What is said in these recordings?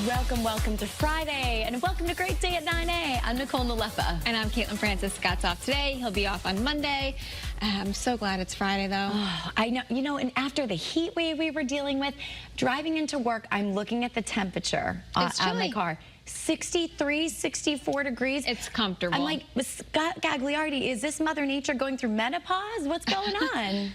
Welcome to Friday, and welcome to Great Day at 9A. I'm Nicole Nalepa. And I'm Caitlin Francis. Scott's off today. He'll be off on Monday. I'm so glad it's Friday, though. Oh, I know. You know, and after the heat wave we were dealing with, driving into work, I'm looking at the temperature on my car. 63, 64 degrees. It's comfortable. I'm like, Scott Gagliardi, is this Mother Nature going through menopause? What's going on?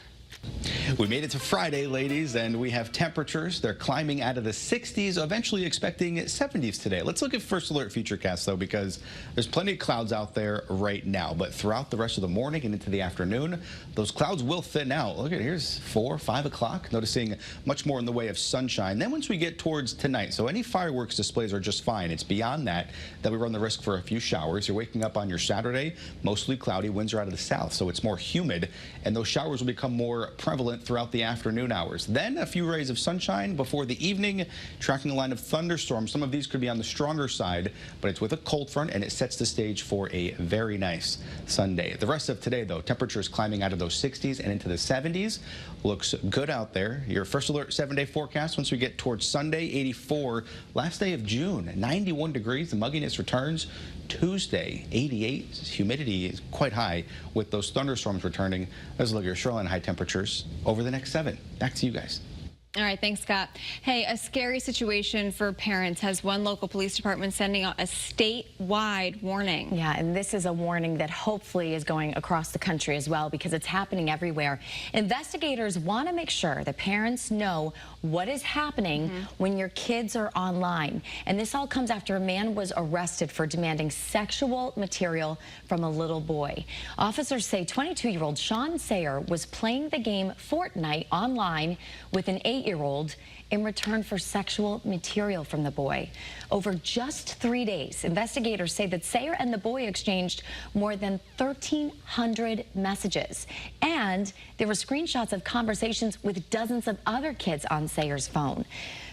We made it to Friday, ladies, and we have temperatures. They're climbing out of the 60s, eventually expecting 70s today. Let's look at First Alert Futurecast, though, because there's plenty of clouds out there right now. But throughout the rest of the morning and into the afternoon, those clouds will thin out. Look at here's 4, 5 o'clock, noticing much more in the way of sunshine. Then once we get towards tonight, so any fireworks displays are just fine. It's beyond that we run the risk for a few showers. You're waking up on your Saturday, mostly cloudy. Winds are out of the south, so it's more humid, and those showers will become more prevalent throughout the afternoon hours. Then a few rays of sunshine before the evening, tracking a line of thunderstorms. Some of these could be on the stronger side, but it's with a cold front, and it sets the stage for a very nice Sunday. The rest of today, though, temperatures climbing out of those 60s and into the 70s. Looks good out there. Your First Alert 7-day forecast, once we get towards Sunday, 84. Last day of June, 91 degrees. The mugginess returns. Tuesday, 88. Humidity is quite high with those thunderstorms returning. Let's look at your shoreline high temperatures over the next 7. Back to you guys. All right, thanks, Scott. Hey, a scary situation for parents has one local police department sending out a statewide warning. Yeah, and this is a warning that hopefully is going across the country as well, because it's happening everywhere. Investigators want to make sure that parents know what is happening when your kids are online. And this all comes after a man was arrested for demanding sexual material from a little boy. Officers say 22-year-old Sean Sayer was playing the game Fortnite online with an 8-year-old in return for sexual material from the boy. Over just 3 days, investigators say that Sayer and the boy exchanged more than 1,300 messages. And there were screenshots of conversations with dozens of other kids on Sayer's phone.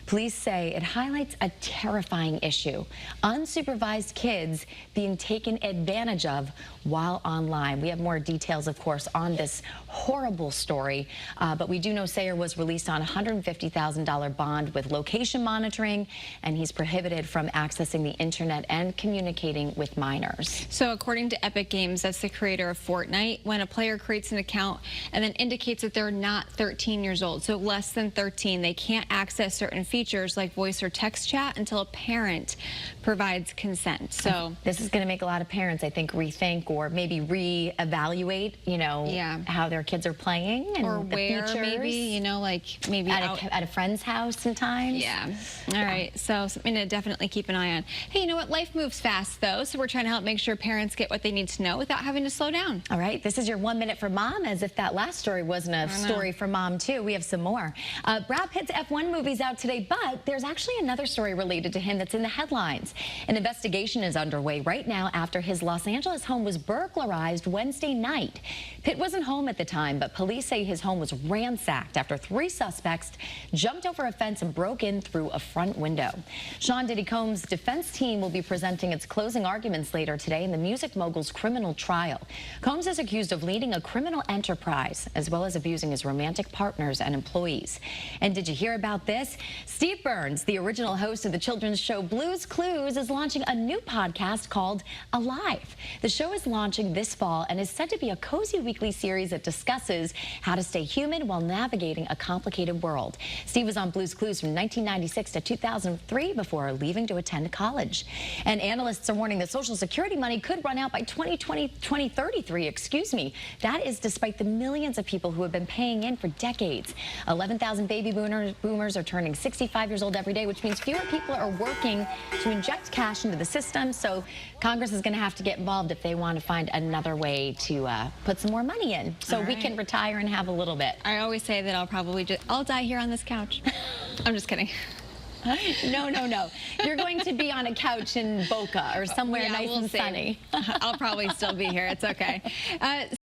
Police say it highlights a terrifying issue: unsupervised kids being taken advantage of while online. We have more details, of course, on this horrible story, but we do know Sayer was released on a $150,000 bond with location monitoring, and he's prohibited from accessing the internet and communicating with minors. So according to Epic Games, that's the creator of Fortnite, when a player creates an account and then indicates that they're not 13 years old, so less than 13, they can't access certain features like voice or text chat until a parent provides consent. So this is going to make a lot of parents, I think, rethink or maybe reevaluate, you know, how their kids are playing and or the where features. Maybe, you know, like maybe at a friend's house sometimes. Yeah. All right. So something to definitely keep an eye on. Hey, you know what? Life moves fast, though, so we're trying to help make sure parents get what they need to know without having to slow down. All right. This is your 1 minute for mom, as if that last story wasn't a story for mom, too. We have some more. Brad Pitt's F1 movie's out today, but there's actually another story related to him that's in the headlines. An investigation is underway right now after his Los Angeles home was burglarized Wednesday night. Pitt wasn't home at the time, but police say his home was ransacked after 3 suspects jumped over a fence and broke in through a front window. Sean Diddy Combs' defense team will be presenting its closing arguments later today in the music mogul's criminal trial. Combs is accused of leading a criminal enterprise as well as abusing his romantic partners and employees. And did you hear about this? Steve Burns, the original host of the children's show Blue's Clues, is launching a new podcast called Alive. The show is launching this fall and is said to be a cozy weekly series that discusses how to stay human while navigating a complicated world. Steve was on Blue's Clues from 1996 to 2003 before leaving to attend college. And analysts are warning that Social Security money could run out by 2033, excuse me. That is despite the millions of people who have been paying in for decades. 11,000 baby boomers are turning 65 years old every day, which means fewer people are working to inject cash into the system. So Congress is going to have to get involved if they want to find another way to put some more money in so we can retire and have a little bit. I always say that I'll die here on this couch. I'm just kidding. No. You're going to be on a couch in Boca or somewhere nice and sunny. I'll probably still be here. It's okay.